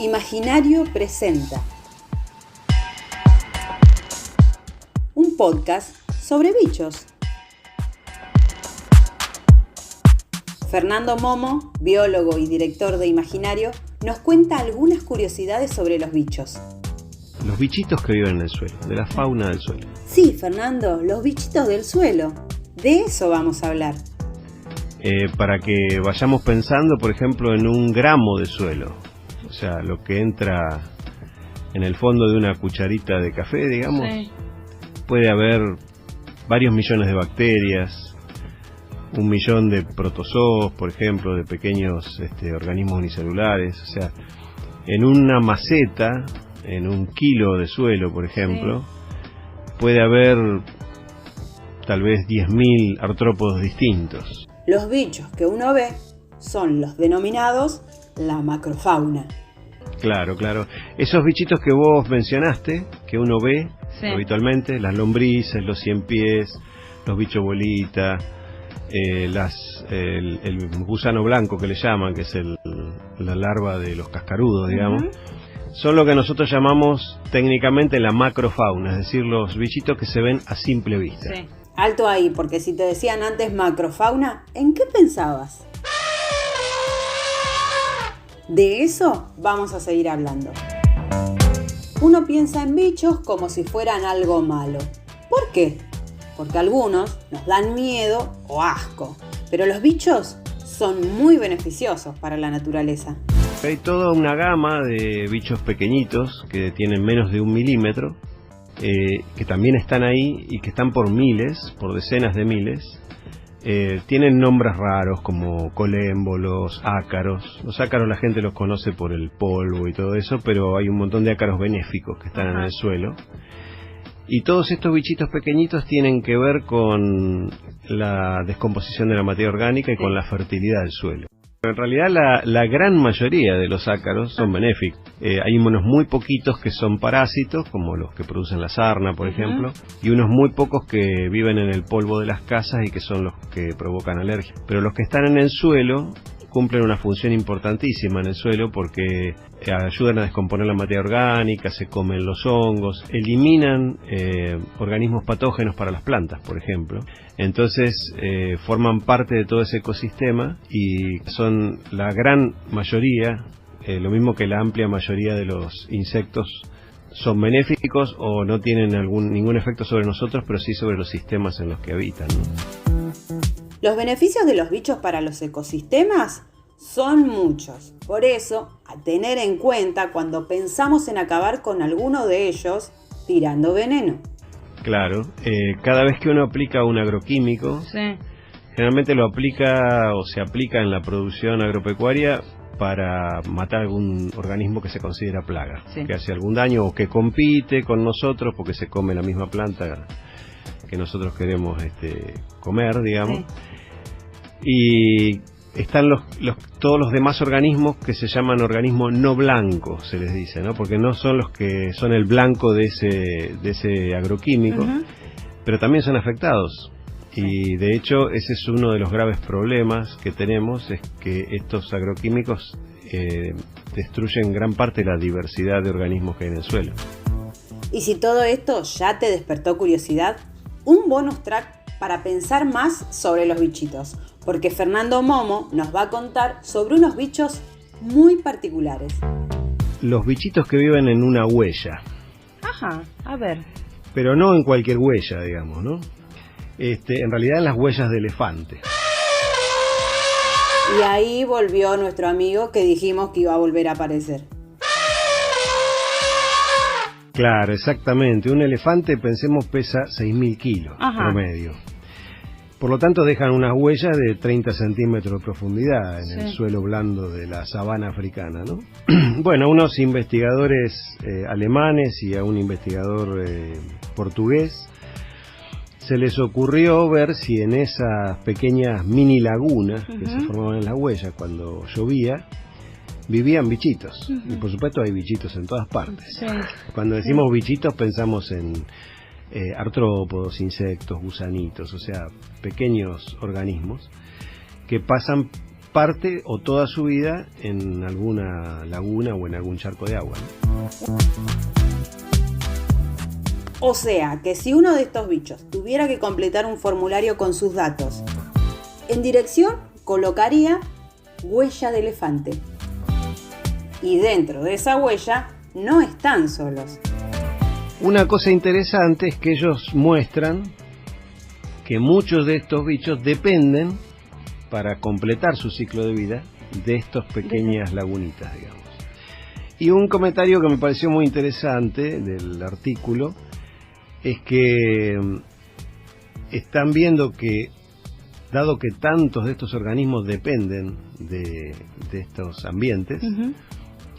Imaginario presenta un podcast sobre bichos. Fernando Momo, biólogo y director de Imaginario, nos cuenta algunas curiosidades sobre los bichos. Los bichitos que viven en el suelo, de la fauna del suelo. Sí, Fernando, los bichitos del suelo. De eso vamos a hablar. Para que vayamos pensando, por ejemplo, en un gramo de suelo. O sea, lo que entra en el fondo de una cucharita de café, digamos. Sí. Puede haber varios millones de bacterias, 1 millón de protozoos, por ejemplo, de pequeños organismos unicelulares. O sea, en una maceta, en 1 kilo de suelo, por ejemplo, puede haber tal vez 10.000 artrópodos distintos. Los bichos que uno ve son los denominados la macrofauna. Claro. Esos bichitos que vos mencionaste, que uno ve habitualmente, las lombrices, los ciempiés, los bichos bolita, el gusano blanco que le llaman, que es la larva de los cascarudos, digamos, son lo que nosotros llamamos técnicamente la macrofauna, es decir, los bichitos que se ven a simple vista. Sí. Alto ahí, porque si te decían antes macrofauna, ¿en qué pensabas? De eso vamos a seguir hablando. Uno piensa en bichos como si fueran algo malo. ¿Por qué? Porque algunos nos dan miedo o asco, pero los bichos son muy beneficiosos para la naturaleza. Hay toda una gama de bichos pequeñitos que tienen menos de 1 milímetro, que también están ahí y que están por miles, por decenas de miles. Tienen nombres raros como colémbolos, ácaros. Los ácaros la gente los conoce por el polvo y todo eso, pero hay un montón de ácaros benéficos que están en el suelo. Y todos estos bichitos pequeñitos tienen que ver con la descomposición de la materia orgánica y con la fertilidad del suelo. En realidad la gran mayoría de los ácaros son benéficos. Hay unos muy poquitos que son parásitos, como los que producen la sarna, por ejemplo, y unos muy pocos que viven en el polvo de las casas y que son los que provocan alergia. Pero los que están en el suelo cumplen una función importantísima en el suelo porque ayudan a descomponer la materia orgánica, se comen los hongos, eliminan organismos patógenos para las plantas, por ejemplo. Entonces forman parte de todo ese ecosistema y son la gran mayoría, lo mismo que la amplia mayoría de los insectos, son benéficos o no tienen ningún efecto sobre nosotros, pero sí sobre los sistemas en los que habitan, ¿no? Los beneficios de los bichos para los ecosistemas son muchos. Por eso, a tener en cuenta cuando pensamos en acabar con alguno de ellos tirando veneno. Claro, cada vez que uno aplica un agroquímico, generalmente lo aplica o se aplica en la producción agropecuaria para matar algún organismo que se considera plaga, que hace algún daño o que compite con nosotros porque se come la misma planta que nosotros queremos comer, digamos. Y están todos los demás organismos que se llaman organismos no blancos, se les dice, ¿no? Porque no son los que son el blanco de ese agroquímico, pero también son afectados. Y de hecho ese es uno de los graves problemas que tenemos, es que estos agroquímicos destruyen gran parte de la diversidad de organismos que hay en el suelo. Y si todo esto ya te despertó curiosidad, un bonus track para pensar más sobre los bichitos, porque Fernando Momo nos va a contar sobre unos bichos muy particulares. Los bichitos que viven en una huella. Ajá, a ver. Pero no en cualquier huella, digamos, ¿no? En realidad en las huellas de elefante. Y ahí volvió nuestro amigo que dijimos que iba a volver a aparecer. Claro, exactamente. Un elefante, pensemos, pesa 6.000 kilos promedio. Por lo tanto, dejan unas huellas de 30 centímetros de profundidad en el suelo blando de la sabana africana, ¿no? Bueno, a unos investigadores alemanes y a un investigador portugués se les ocurrió ver si en esas pequeñas mini lagunas que se formaban en las huellas cuando llovía, vivían bichitos. Y por supuesto hay bichitos en todas partes. Cuando decimos bichitos pensamos en artrópodos, insectos, gusanitos, o sea, pequeños organismos que pasan parte o toda su vida en alguna laguna o en algún charco de agua, ¿no? O sea, que si uno de estos bichos tuviera que completar un formulario con sus datos, en dirección colocaría huella de elefante. Y dentro de esa huella no están solos. Una cosa interesante es que ellos muestran que muchos de estos bichos dependen, para completar su ciclo de vida, de estas pequeñas lagunitas, digamos. Y un comentario que me pareció muy interesante del artículo es que están viendo que, dado que tantos de estos organismos dependen de estos ambientes,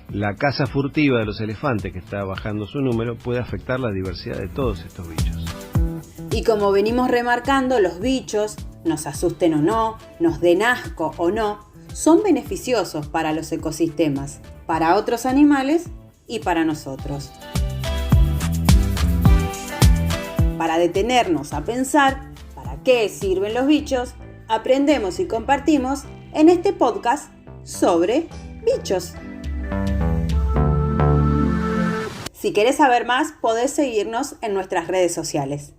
la caza furtiva de los elefantes, que está bajando su número, puede afectar la diversidad de todos estos bichos. Y como venimos remarcando, los bichos, nos asusten o no, nos den asco o no, son beneficiosos para los ecosistemas, para otros animales y para nosotros. Para detenernos a pensar para qué sirven los bichos, aprendemos y compartimos en este podcast sobre bichos. Si querés saber más, podés seguirnos en nuestras redes sociales.